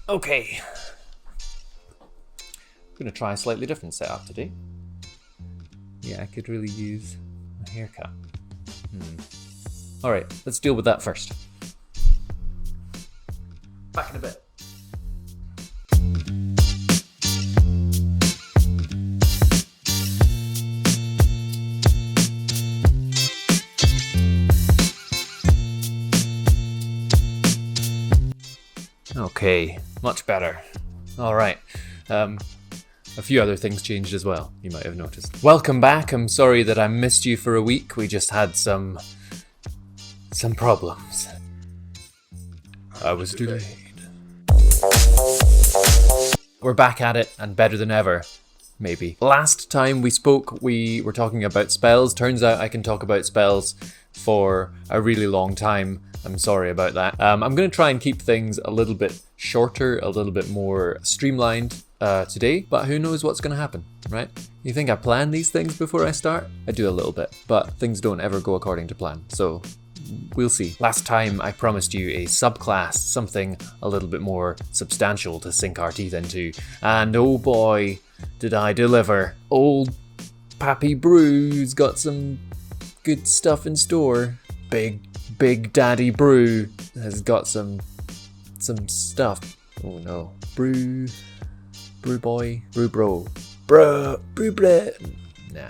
Okay. I'm going to try a slightly different setup today. Yeah, I could really use a haircut. Alright, let's deal with that first. Back in a bit. Okay, much better. Alright. A few other things changed as well, you might have noticed. Welcome back. I'm sorry that I missed you for a week. We just had some problems. I was delayed. We're back at it and better than ever. Maybe. Last time we spoke, we were talking about spells. Turns out I can talk about spells for a really long time. I'm sorry about that. I'm going to try and keep things a little bit shorter, a little bit more streamlined today, but who knows what's going to happen, right? You think I plan these things before I start? I do a little bit, but things don't ever go according to plan, so we'll see. Last time I promised you a subclass, something a little bit more substantial to sink our teeth into, and oh boy, did I deliver. Old Pappy Brew's got some good stuff in store. Big Daddy Brew has got some stuff. Oh no. Brew boy, brew bro. Bruh, brew blah. Nah.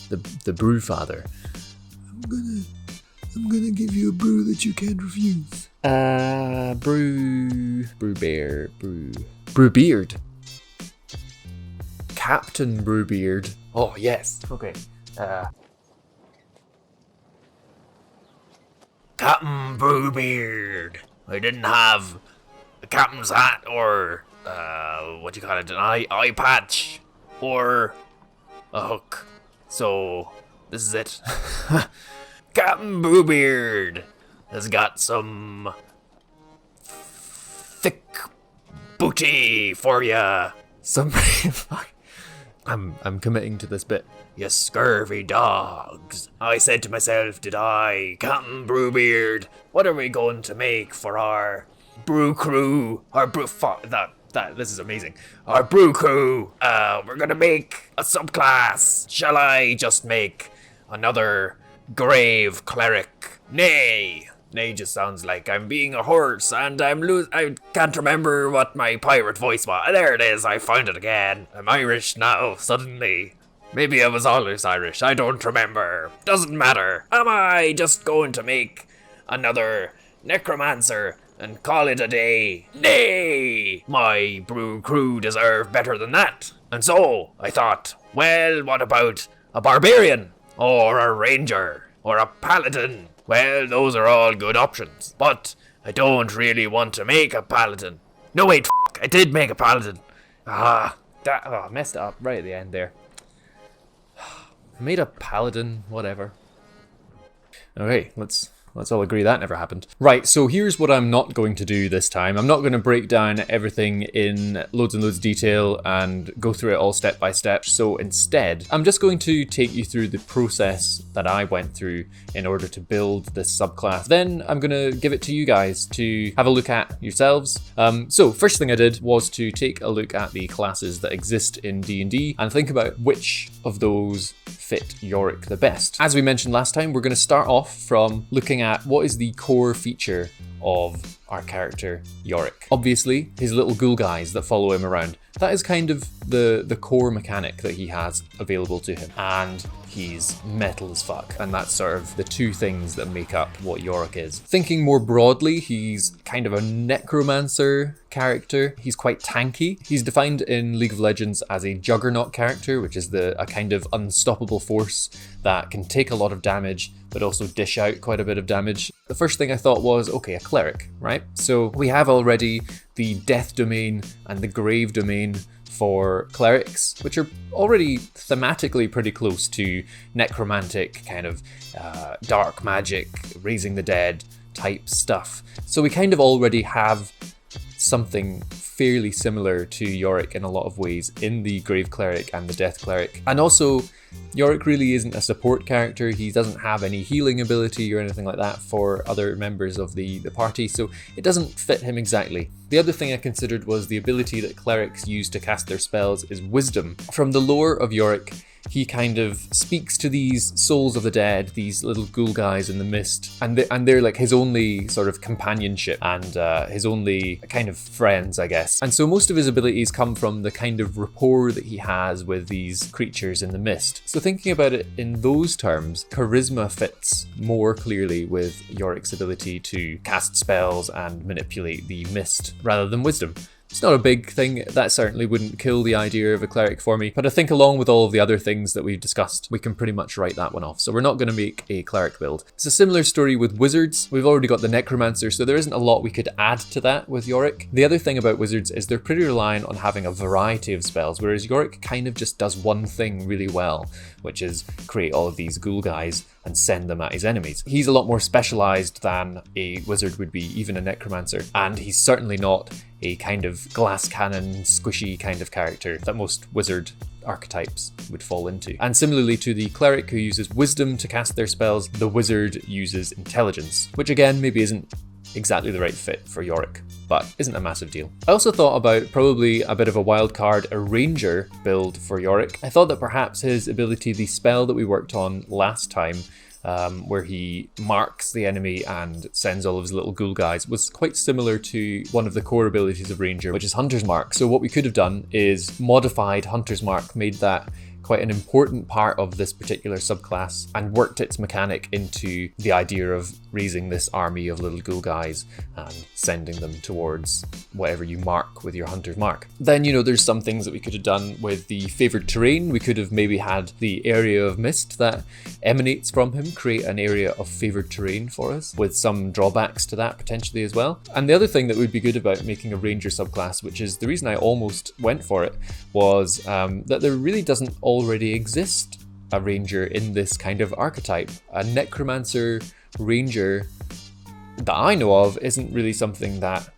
The brew father. I'm gonna give you a brew that you can't refuse. Brewbeard. Captain Brewbeard. Oh yes. Okay. Captain Brewbeard. I didn't have a captain's hat or what do you call it, an eye patch or a hook. So this is it. Captain Brewbeard has got some thick booty for ya. I'm committing to this bit. You scurvy dogs. I said to myself, did I, Captain Brewbeard, what are we going to make for our brew crew? Our brew this is amazing. Our brew crew. We're gonna make a subclass. Shall I just make another grave cleric? Nay just sounds like I'm being a horse and I can't remember what my pirate voice was. There it is, I found it again. I'm Irish now, suddenly. Maybe I was always Irish, I don't remember. Doesn't matter. Am I just going to make another necromancer and call it a day? Nay! My brew crew deserve better than that. And so, I thought, well, what about a barbarian? Or a ranger? Or a paladin? Well, those are all good options. But I don't really want to make a paladin. No, wait, I did make a paladin. I messed it up right at the end there. I made a paladin, whatever. Okay, let's all agree that never happened. Right, so here's what I'm not going to do this time. I'm not going to break down everything in loads and loads of detail and go through it all step by step. So instead, I'm just going to take you through the process that I went through in order to build this subclass. Then I'm going to give it to you guys to have a look at yourselves. So first thing I did was to take a look at the classes that exist in D&D and think about which of those fit Yorick the best. As we mentioned last time, we're going to start off from looking at what is the core feature of our character Yorick. Obviously, his little ghoul guys that follow him around. That is kind of the core mechanic that he has available to him. And he's metal as fuck. And that's sort of the two things that make up what Yorick is. Thinking more broadly, he's kind of a necromancer character. He's quite tanky. He's defined in League of Legends as a juggernaut character, which is a kind of unstoppable force that can take a lot of damage, but also dish out quite a bit of damage. The first thing I thought was, okay, a cleric, right? So we have already the death domain and the grave domain for clerics, which are already thematically pretty close to necromantic kind of dark magic, raising the dead type stuff. So we kind of already have something fairly similar to Yorick in a lot of ways in the Grave Cleric and the Death Cleric. And also, Yorick really isn't a support character. He doesn't have any healing ability or anything like that for other members of the party, so it doesn't fit him exactly. The other thing I considered was the ability that clerics use to cast their spells is Wisdom. From the lore of Yorick, he kind of speaks to these souls of the dead, these little ghoul guys in the mist, and they're like his only sort of companionship and his only kind of friends, I guess. And so most of his abilities come from the kind of rapport that he has with these creatures in the mist. So thinking about it in those terms, charisma fits more clearly with Yorick's ability to cast spells and manipulate the mist rather than wisdom. It's not a big thing, that certainly wouldn't kill the idea of a cleric for me, but I think along with all of the other things that we've discussed, we can pretty much write that one off. So we're not going to make a cleric build. It's a similar story with wizards. We've already got the necromancer, so there isn't a lot we could add to that with Yorick. The other thing about wizards is they're pretty reliant on having a variety of spells, whereas Yorick kind of just does one thing really well, which is create all of these ghoul guys and send them at his enemies. He's a lot more specialized than a wizard would be, even a necromancer, and he's certainly not a kind of glass cannon, squishy kind of character that most wizard archetypes would fall into. And similarly to the cleric who uses wisdom to cast their spells, the wizard uses intelligence, which again maybe isn't exactly the right fit for Yorick, but isn't a massive deal. I also thought about probably a bit of a wild card, a ranger build for Yorick. I thought that perhaps his ability, the spell that we worked on last time, where he marks the enemy and sends all of his little ghoul guys, was quite similar to one of the core abilities of Ranger, which is Hunter's Mark. So what we could have done is modified Hunter's Mark, made that quite an important part of this particular subclass, and worked its mechanic into the idea of raising this army of little ghoul guys and sending them towards whatever you mark with your Hunter's Mark. Then, there's some things that we could have done with the favored terrain. We could have maybe had the area of mist that emanates from him create an area of favored terrain for us, with some drawbacks to that potentially as well. And the other thing that would be good about making a ranger subclass, which is the reason I almost went for it, was that there really doesn't already exist a ranger in this kind of archetype. A necromancer ranger that I know of isn't really something that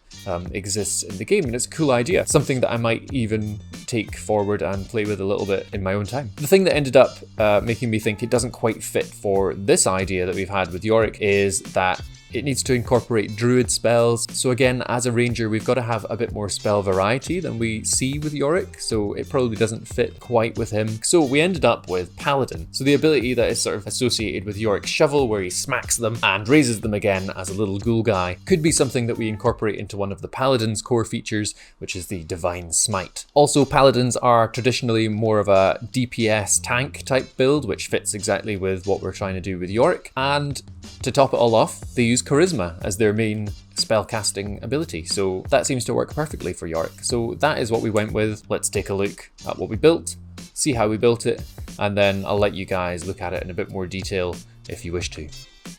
exists in the game, and it's a cool idea, something that I might even take forward and play with a little bit in my own time. The thing that ended up making me think it doesn't quite fit for this idea that we've had with Yorick is that it needs to incorporate druid spells. So again, as a ranger, we've got to have a bit more spell variety than we see with Yorick, so it probably doesn't fit quite with him. So we ended up with Paladin. So the ability that is sort of associated with Yorick's shovel, where he smacks them and raises them again as a little ghoul guy, could be something that we incorporate into one of the Paladin's core features, which is the Divine Smite. Also, Paladins are traditionally more of a DPS tank type build, which fits exactly with what we're trying to do with Yorick. And to top it all off, they use Charisma as their main spellcasting ability, so that seems to work perfectly for Yorick. So that is what we went with. Let's take a look at what we built, see how we built it, and then I'll let you guys look at it in a bit more detail if you wish to.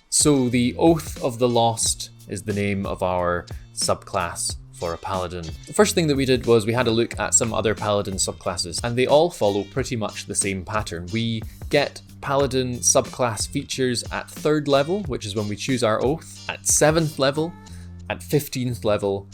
So the Oath of the Lost is the name of our subclass for a Paladin. The first thing that we did was we had a look at some other Paladin subclasses, and they all follow pretty much the same pattern. We get Paladin subclass features at 3rd level, which is when we choose our oath, at 7th level, at 15th level,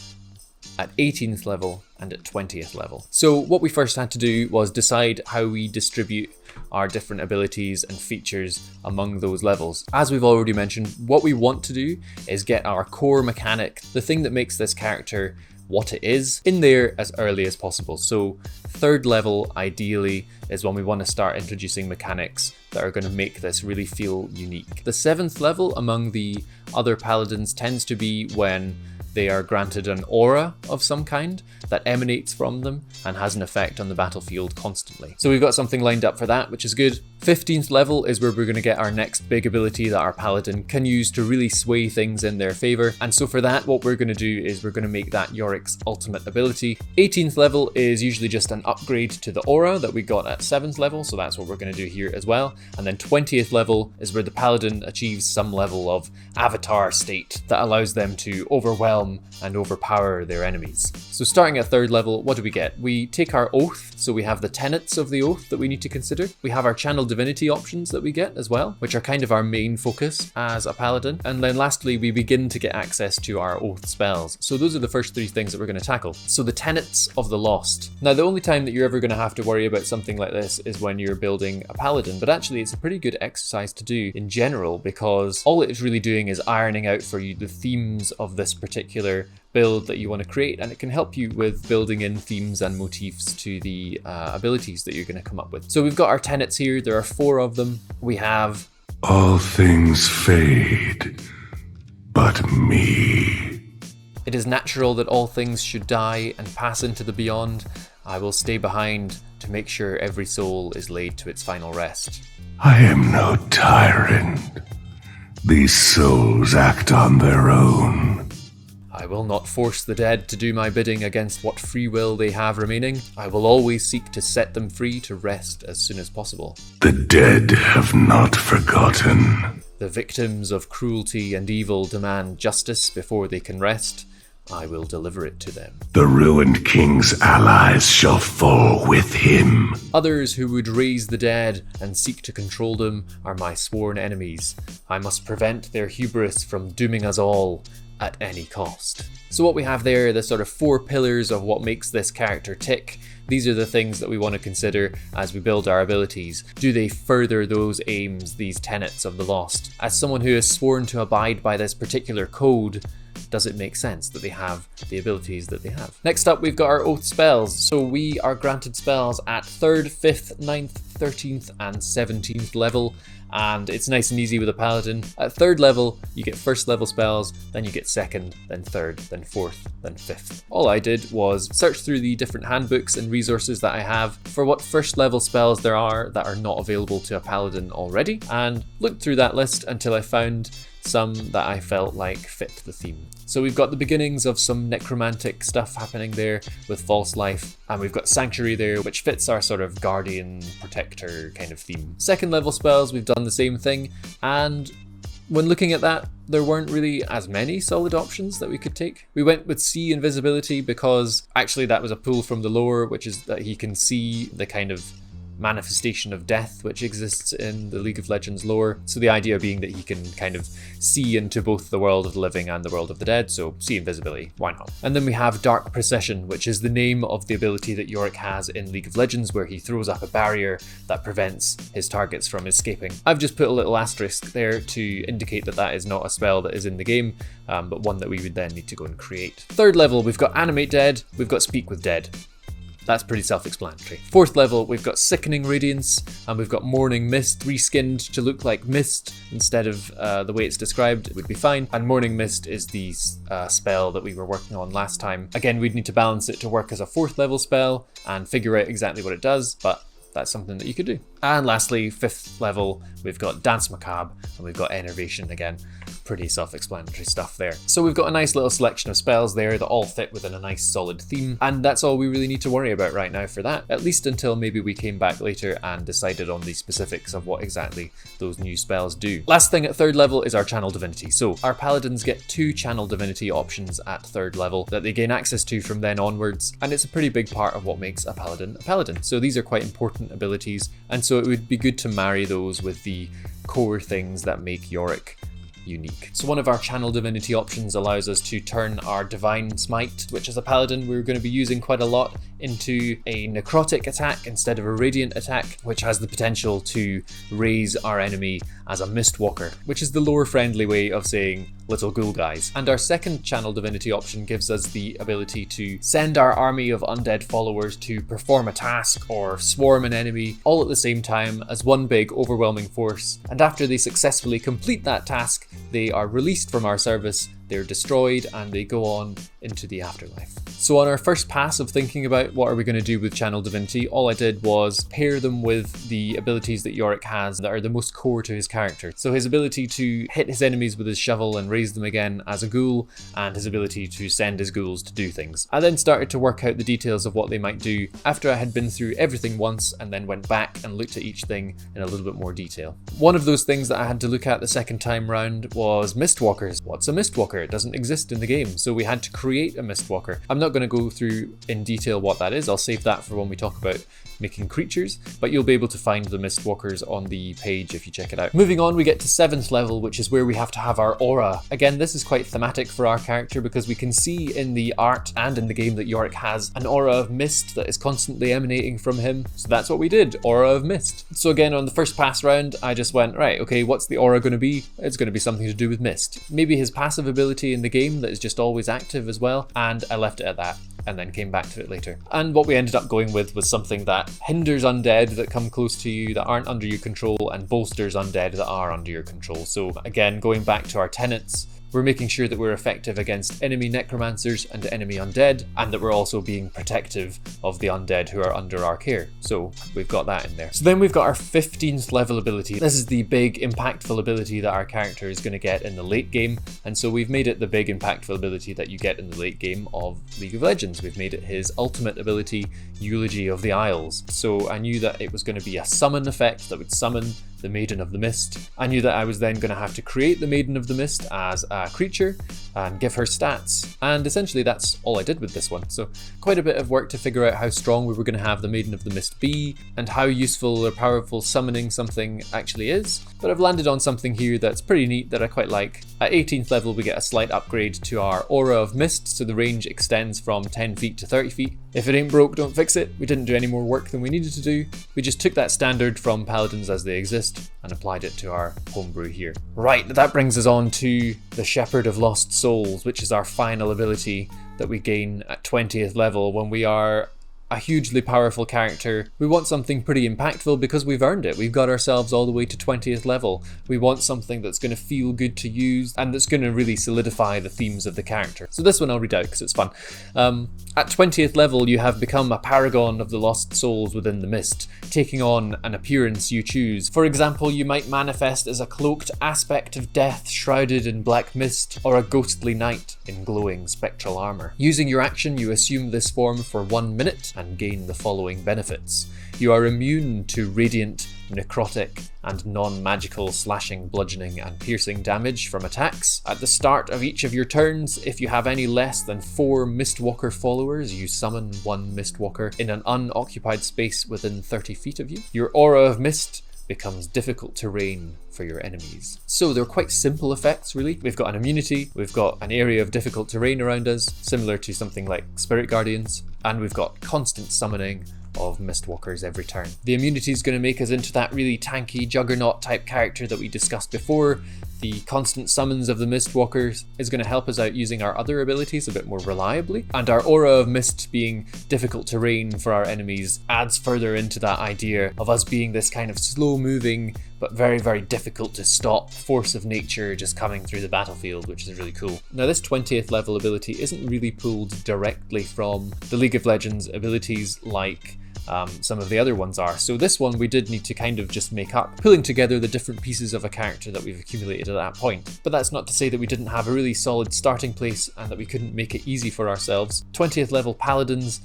at 18th level, and at 20th level. So what we first had to do was decide how we distribute our different abilities and features among those levels. As we've already mentioned, what we want to do is get our core mechanic, the thing that makes this character what it is, in there as early as possible. So 3rd level ideally is when we want to start introducing mechanics that are going to make this really feel unique. The 7th level among the other paladins tends to be when they are granted an aura of some kind that emanates from them and has an effect on the battlefield constantly. So we've got something lined up for that, which is good. 15th level is where we're going to get our next big ability that our paladin can use to really sway things in their favor. And so for that, what we're going to do is we're going to make that Yorick's ultimate ability. 18th level is usually just an upgrade to the aura that we got at 7th level, so that's what we're going to do here as well. And then 20th level is where the paladin achieves some level of avatar state that allows them to overwhelm and overpower their enemies. So starting at 3rd level, what do we get? We take our oath, so we have the tenets of the oath that we need to consider. We have our channel divinity options that we get as well, which are kind of our main focus as a paladin. And then lastly, we begin to get access to our oath spells. So those are the first three things that we're going to tackle. So the Tenets of the Lost. Now, the only time that you're ever going to have to worry about something like this is when you're building a paladin, but actually it's a pretty good exercise to do in general, because all it's really doing is ironing out for you the themes of this particular build that you want to create, and it can help you with building in themes and motifs to the abilities that you're going to come up with. So we've got our tenets here. There are 4 of them. We have all things fade, but me. It is natural that all things should die and pass into the beyond. I will stay behind to make sure every soul is laid to its final rest. I am no tyrant. These souls act on their own. I will not force the dead to do my bidding against what free will they have remaining. I will always seek to set them free to rest as soon as possible. The dead have not forgotten. The victims of cruelty and evil demand justice before they can rest. I will deliver it to them. The ruined king's allies shall fall with him. Others who would raise the dead and seek to control them are my sworn enemies. I must prevent their hubris from dooming us all at any cost. So what we have there are the sort of 4 pillars of what makes this character tick. These are the things that we want to consider as we build our abilities. Do they further those aims, these tenets of the lost? As someone who has sworn to abide by this particular code, does it make sense that they have the abilities that they have? Next up, we've got our oath spells. So we are granted spells at 3rd, 5th, 9th, 13th, and 17th level. And it's nice and easy with a paladin. At 3rd level, you get 1st level spells, then you get 2nd, then 3rd, then 4th, then 5th. All I did was search through the different handbooks and resources that I have for what 1st level spells there are that are not available to a paladin already, and looked through that list until I found some that I felt like fit the theme. So we've got the beginnings of some necromantic stuff happening there with false life, and we've got sanctuary there, which fits our sort of guardian protector kind of theme. 2nd level spells, we've done the same thing, and when looking at that, there weren't really as many solid options that we could take. We went with see invisibility because actually that was a pull from the lore, which is that he can see the kind of manifestation of death which exists in the League of Legends lore. So the idea being that he can kind of see into both the world of the living and the world of the dead, so see invisibility, why not? And then we have Dark Procession, which is the name of the ability that Yorick has in League of Legends, where he throws up a barrier that prevents his targets from escaping. I've just put a little asterisk there to indicate that that is not a spell that is in the game, but one that we would then need to go and create. 3rd level, we've got Animate Dead, we've got Speak with Dead. That's pretty self-explanatory. 4th level, we've got Sickening Radiance, and we've got Morning Mist reskinned to look like mist instead of the way it's described. It would be fine. And Morning Mist is the spell that we were working on last time. Again, we'd need to balance it to work as a 4th level spell and figure out exactly what it does, but that's something that you could do. And lastly, 5th level, we've got Dance Macabre, and we've got Enervation again. Pretty self-explanatory stuff there. So we've got a nice little selection of spells there that all fit within a nice solid theme, and that's all we really need to worry about right now for that, at least until maybe we came back later and decided on the specifics of what exactly those new spells do. Last thing at 3rd level is our Channel Divinity. So our paladins get 2 Channel Divinity options at 3rd level that they gain access to from then onwards, and it's a pretty big part of what makes a paladin. So these are quite important abilities, and so it would be good to marry those with the core things that make Yorick unique. So one of our Channel Divinity options allows us to turn our Divine Smite, which as a paladin we're going to be using quite a lot, into a necrotic attack instead of a radiant attack, which has the potential to raise our enemy as a Mistwalker, which is the lore friendly way of saying little ghoul guys. And our 2nd Channel Divinity option gives us the ability to send our army of undead followers to perform a task or swarm an enemy all at the same time as one big overwhelming force, and after they successfully complete that task, they are released from our service, they're destroyed, and they go on into the afterlife. So on our first pass of thinking about what are we going to do with Channel Divinity, all I did was pair them with the abilities that Yorick has that are the most core to his character. So his ability to hit his enemies with his shovel and raise them again as a ghoul, and his ability to send his ghouls to do things. I then started to work out the details of what they might do after I had been through everything once and then went back and looked at each thing in a little bit more detail. One of those things that I had to look at the second time round was Mistwalkers. What's a Mistwalker? Mistwalker. It doesn't exist in the game, so we had to create a Mistwalker. I'm not going to go through in detail what that is. I'll save that for when we talk about making creatures, but you'll be able to find the Mistwalkers on the page if you check it out. Moving on, we get to 7th level, which is where we have to have our aura. Again, this is quite thematic for our character because we can see in the art and in the game that Yorick has an aura of mist that is constantly emanating from him. So that's what we did, aura of mist. So again, on the first pass round, I just went, right, okay, what's the aura going to be? It's going to be something to do with mist. Maybe his passive ability in the game that is just always active as well, and I left it at that, and then came back to it later. And what we ended up going with was something that hinders undead that come close to you that aren't under your control and bolsters undead that are under your control. So again, going back to our tenets, we're making sure that we're effective against enemy necromancers and enemy undead, and that we're also being protective of the undead who are under our care. So we've got that in there. So then we've got our 15th level ability. This is the big impactful ability that our character is going to get in the late game, and so we've made it the big impactful ability that you get in the late game of League of Legends. We've made it his ultimate ability, Eulogy of the Isles. So I knew that it was going to be a summon effect that would summon the Maiden of the Mist. I knew that I was then going to have to create the Maiden of the Mist as a creature and give her stats, and essentially that's all I did with this one. So quite a bit of work to figure out how strong we were going to have the Maiden of the Mist be and how useful or powerful summoning something actually is, but I've landed on something here that's pretty neat that I quite like. At 18th level we get a slight upgrade to our Aura of Mist, so the range extends from 10 feet to 30 feet. If it ain't broke, don't fix it. We didn't do any more work than we needed to do. We just took that standard from Paladins as they exist and applied it to our homebrew here. Right, that brings us on to the Shepherd of Lost Souls, which is our final ability that we gain at 20th level when we are a hugely powerful character. We want something pretty impactful because we've earned it. We've got ourselves all the way to 20th level. We want something that's going to feel good to use and that's going to really solidify the themes of the character. So this one I'll read out because it's fun. At 20th level, you have become a paragon of the lost souls within the mist, taking on an appearance you choose. For example, you might manifest as a cloaked aspect of death shrouded in black mist, or a ghostly knight in glowing spectral armor. Using your action, you assume this form for 1 minute and gain the following benefits. You are immune to radiant, necrotic, and non-magical slashing, bludgeoning, and piercing damage from attacks. At the start of each of your turns, if you have any less than 4 Mistwalker followers, you summon 1 Mistwalker in an unoccupied space within 30 feet of you. Your aura of mist becomes difficult terrain for your enemies. So they're quite simple effects, really. We've got an immunity, we've got an area of difficult terrain around us, similar to something like Spirit Guardians, and we've got constant summoning of Mistwalkers every turn. The immunity is going to make us into that really tanky juggernaut type character that we discussed before. The constant summons of the Mistwalkers is going to help us out using our other abilities a bit more reliably, and our aura of mist being difficult terrain for our enemies adds further into that idea of us being this kind of slow moving but very, very difficult to stop force of nature just coming through the battlefield, which is really cool. Now this 20th level ability isn't really pulled directly from the League of Legends abilities like some of the other ones are. So this one we did need to kind of just make up, pulling together the different pieces of a character that we've accumulated at that point. But that's not to say that we didn't have a really solid starting place and that we couldn't make it easy for ourselves. 20th level Paladins,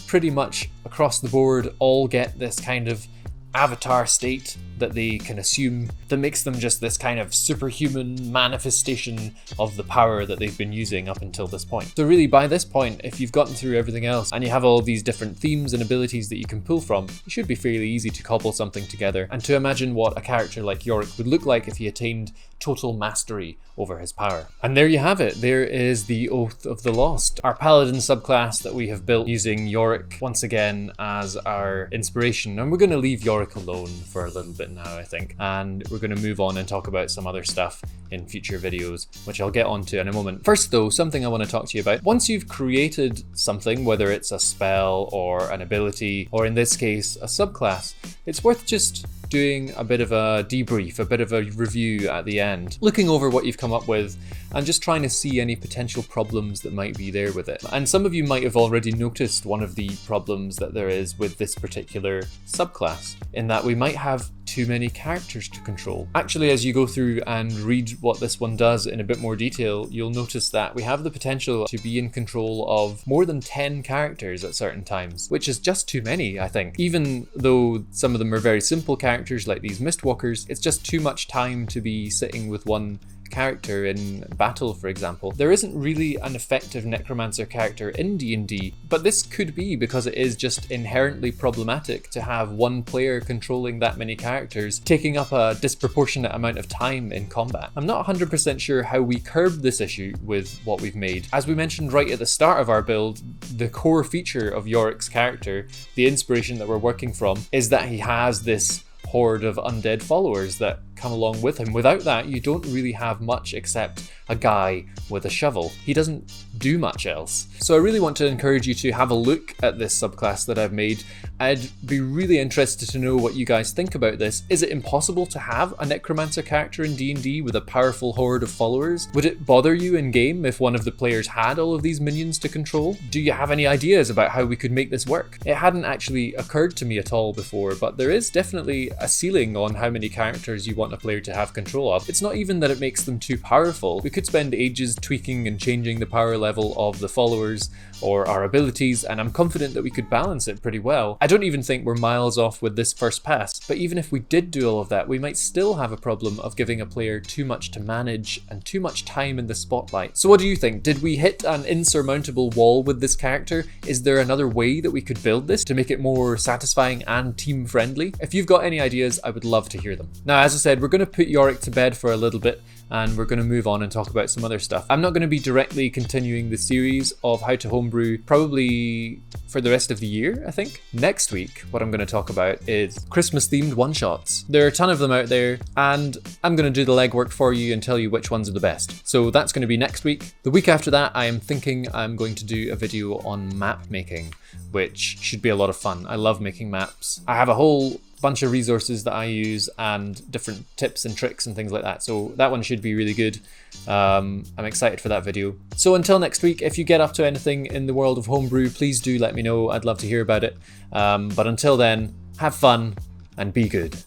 pretty much across the board, all get this kind of avatar state that they can assume that makes them just this kind of superhuman manifestation of the power that they've been using up until this point. So really by this point, if you've gotten through everything else and you have all these different themes and abilities that you can pull from, it should be fairly easy to cobble something together and to imagine what a character like Yorick would look like if he attained total mastery over his power. And there you have it. There is the Oath of the Lost, our Paladin subclass that we have built using Yorick once again as our inspiration. And we're going to leave Yorick alone for a little bit now, I think, and we're going to move on and talk about some other stuff in future videos, which I'll get onto in a moment. First though, something I want to talk to you about. Once you've created something, whether it's a spell or an ability, or in this case, a subclass, it's worth just doing a bit of a debrief, a bit of a review at the end, looking over what you've come up with and just trying to see any potential problems that might be there with it. And some of you might have already noticed one of the problems that there is with this particular subclass, in that we might have too many characters to control. Actually, as you go through and read what this one does in a bit more detail, you'll notice that we have the potential to be in control of more than 10 characters at certain times, which is just too many, I think. Even though some of them are very simple characters like these Mistwalkers, it's just too much time to be sitting with one character in battle, for example. There isn't really an effective necromancer character in D&D, but this could be because it is just inherently problematic to have one player controlling that many characters, taking up a disproportionate amount of time in combat. I'm not 100% sure how we curbed this issue with what we've made. As we mentioned right at the start of our build, the core feature of Yorick's character, the inspiration that we're working from, is that he has this horde of undead followers that come along with him. Without that, you don't really have much except a guy with a shovel. He doesn't do much else. So I really want to encourage you to have a look at this subclass that I've made. I'd be really interested to know what you guys think about this. Is it impossible to have a necromancer character in D&D with a powerful horde of followers? Would it bother you in game if one of the players had all of these minions to control? Do you have any ideas about how we could make this work? It hadn't actually occurred to me at all before, but there is definitely a ceiling on how many characters you want a player to have control of. It's not even that it makes them too powerful. We could spend ages tweaking and changing the power level of the followers or our abilities, and I'm confident that we could balance it pretty well. I don't even think we're miles off with this first pass, but even if we did do all of that, we might still have a problem of giving a player too much to manage and too much time in the spotlight. So what do you think? Did we hit an insurmountable wall with this character? Is there another way that we could build this to make it more satisfying and team friendly? If you've got any ideas, I would love to hear them. Now, as I said, we're going to put Yorick to bed for a little bit, and we're going to move on and talk about some other stuff. I'm not going to be directly continuing the series of How to Homebrew probably for the rest of the year, I think. Next week, what I'm going to talk about is Christmas-themed one-shots. There are a ton of them out there, and I'm going to do the legwork for you and tell you which ones are the best. So that's going to be next week. The week after that, I am thinking I'm going to do a video on map making, which should be a lot of fun. I love making maps. I have a whole bunch of resources that I use and different tips and tricks and things like that. So that one should be really good. I'm excited for that video. So until next week, if you get up to anything in the world of Homebrew, please do let me know. I'd love to hear about it. But until then, have fun and be good.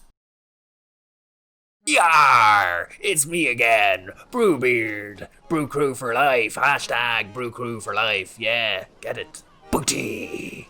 Yar! It's me again, Brewbeard. Brew crew for life. Hashtag brew crew for life. Yeah, get it. Booty!